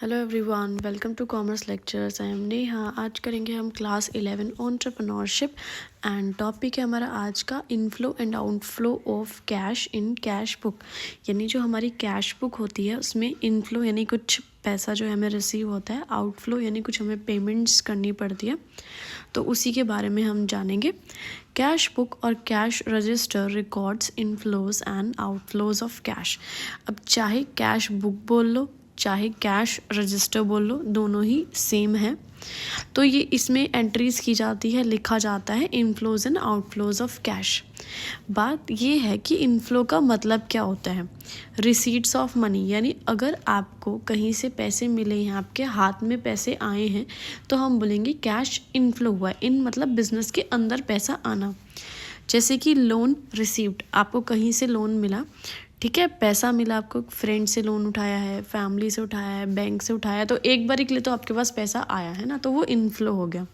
Hello everyone, welcome to commerce lectures. I am Neha. आज करेंगे हम क्लास 11 एंटरप्रेन्योरशिप एंड टॉपिक है हमारा आज का inflow and outflow of cash in cash book. यानी जो हमारी कैश बुक होती है उसमें इनफ्लो यानी कुछ पैसा जो है हमें रिसीव होता है, आउटफ्लो यानी कुछ हमें पेमेंट्स करनी पड़ती है, तो उसी के बारे में हम जानेंगे। कैश बुक और cash register records inflows and outflows of cash. अब चाहे कैश बुक बोल लो चाहे कैश रजिस्टर बोल लो, दोनों ही सेम है। तो ये इसमें एंट्रीज की जाती है, लिखा जाता है inflows and outflows of cash. बात ये है कि इनफ्लो का मतलब क्या होता है। रिसीट्स ऑफ मनी, यानी अगर आपको कहीं से पैसे मिले हैं, आपके हाथ में पैसे आए हैं, तो हम बोलेंगे कैश इनफ्लो हुआ है। इन मतलब बिजनेस के अंदर पैसा आना। जैसे कि लोन रिसीव्ड, आपको कहीं से लोन मिला, ठीक है, पैसा मिला आपको, फ्रेंड से लोन उठाया है, फैमिली से उठाया है, बैंक से उठाया है, तो एक बार के लिए तो आपके पास पैसा आया है ना, तो वो इनफ्लो हो गया।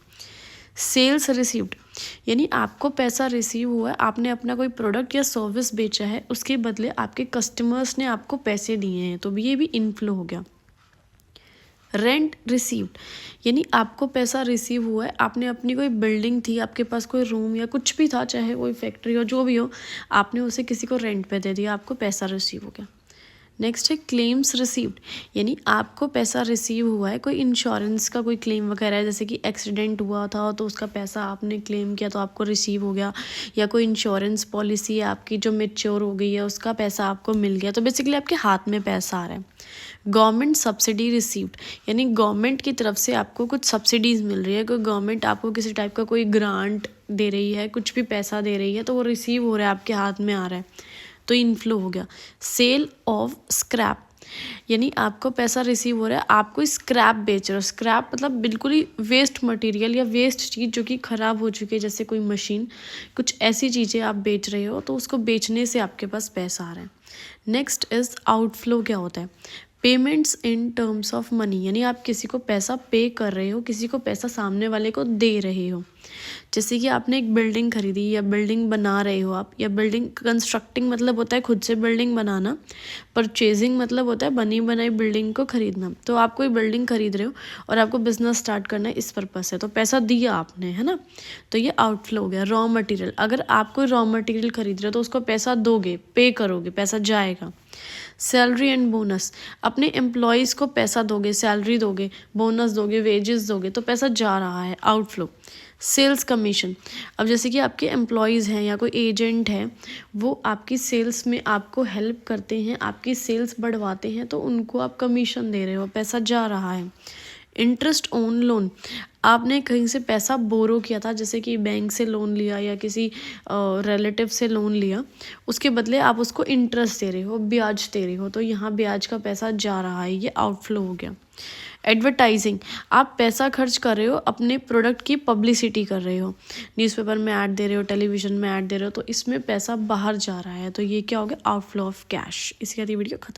सेल्स रिसीव्ड, यानी आपको पैसा रिसीव हुआ है, आपने अपना कोई प्रोडक्ट या सर्विस बेचा है, उसके बदले आपके कस्टमर्स ने आपको पैसे दिए हैं, तो ये भी इनफ्लो हो गया। रेंट रिसीव्ड, यानी आपको पैसा रिसीव हुआ है, आपने अपनी कोई बिल्डिंग थी, आपके पास कोई रूम या कुछ भी था, चाहे कोई फैक्ट्री हो, जो भी हो, आपने उसे किसी को रेंट पे दे दिया, आपको पैसा रिसीव हो गया। नेक्स्ट है क्लेम्स रिसीव्ड, यानी आपको पैसा रिसीव हुआ है, कोई इंश्योरेंस का कोई क्लेम वगैरह है, जैसे कि एक्सीडेंट हुआ था तो उसका पैसा आपने क्लेम किया तो आपको रिसीव हो गया, या कोई इंश्योरेंस पॉलिसी है आपकी जो मैच्योर हो गई है, उसका पैसा आपको मिल गया, तो बेसिकली आपके हाथ में पैसा आ रहा है। गवर्नमेंट सब्सिडी रिसीव्ड, यानी गवर्नमेंट की तरफ से आपको कुछ सब्सिडीज़ मिल रही है, कोई गवर्नमेंट आपको किसी टाइप का कोई ग्रांट दे रही है, कुछ भी पैसा दे रही है, तो वो रिसीव हो रहा है, आपके हाथ में आ रहा है, तो इनफ्लो हो गया। सेल ऑफ स्क्रैप, यानी आपको पैसा रिसीव हो रहा है, आप कोई स्क्रैप बेच रहे हो। स्क्रैप मतलब बिल्कुल ही वेस्ट मटेरियल या वेस्ट चीज़ जो कि ख़राब हो चुकी है, जैसे कोई मशीन, कुछ ऐसी चीज़ें आप बेच रहे हो, तो उसको बेचने से आपके पास पैसा आ रहा है। Next is outflow. क्या होता है? Payments in terms of money, यानी आप किसी को पैसा पे कर रहे हो, किसी को पैसा सामने वाले को दे रहे हो। जैसे कि आपने एक बिल्डिंग खरीदी या बिल्डिंग बना रहे हो आप, या बिल्डिंग कंस्ट्रक्टिंग मतलब होता है खुद से बिल्डिंग बनाना, परचेजिंग मतलब होता है बनी बनाई बिल्डिंग को खरीदना। तो आप कोई बिल्डिंग खरीद रहे हो और आपको बिजनेस स्टार्ट करना है, इस पर्पज से, तो पैसा दिया आपने, है ना, तो ये आउटफ्लो हो गया। रॉ मटेरियल, अगर आप कोई रॉ मटेरियल खरीद रहे हो तो उसको पैसा दोगे, पे करोगे, पैसा जाएगा। सैलरी एंड बोनस, अपने एम्प्लॉयज़ को पैसा दोगे, सैलरी दोगे, बोनस दोगे, वेजेस दोगे, तो पैसा जा रहा है, आउटफ्लो। सेल्स कमीशन, अब जैसे कि आपके एम्प्लॉयज़ हैं या कोई एजेंट है, वो आपकी सेल्स में आपको हेल्प करते हैं, आपकी सेल्स बढ़वाते हैं, तो उनको आप कमीशन दे रहे हो, पैसा जा रहा है। इंटरेस्ट ऑन लोन, आपने कहीं से पैसा बोरो किया था, जैसे कि बैंक से लोन लिया या किसी रिलेटिव से लोन लिया, उसके बदले आप उसको इंटरेस्ट दे रहे हो, ब्याज दे रहे हो, तो यहाँ ब्याज का पैसा जा रहा है, ये आउटफ्लो हो गया। एडवर्टाइजिंग, आप पैसा खर्च कर रहे हो, अपने प्रोडक्ट की पब्लिसिटी कर रहे हो, न्यूज़पेपर में ऐड दे रहे हो, टेलीविज़न में ऐड दे रहे हो, तो इसमें पैसा बाहर जा रहा है, तो ये क्या हो गया? Outflow of cash. इसके बाद ये वीडियो खत्म।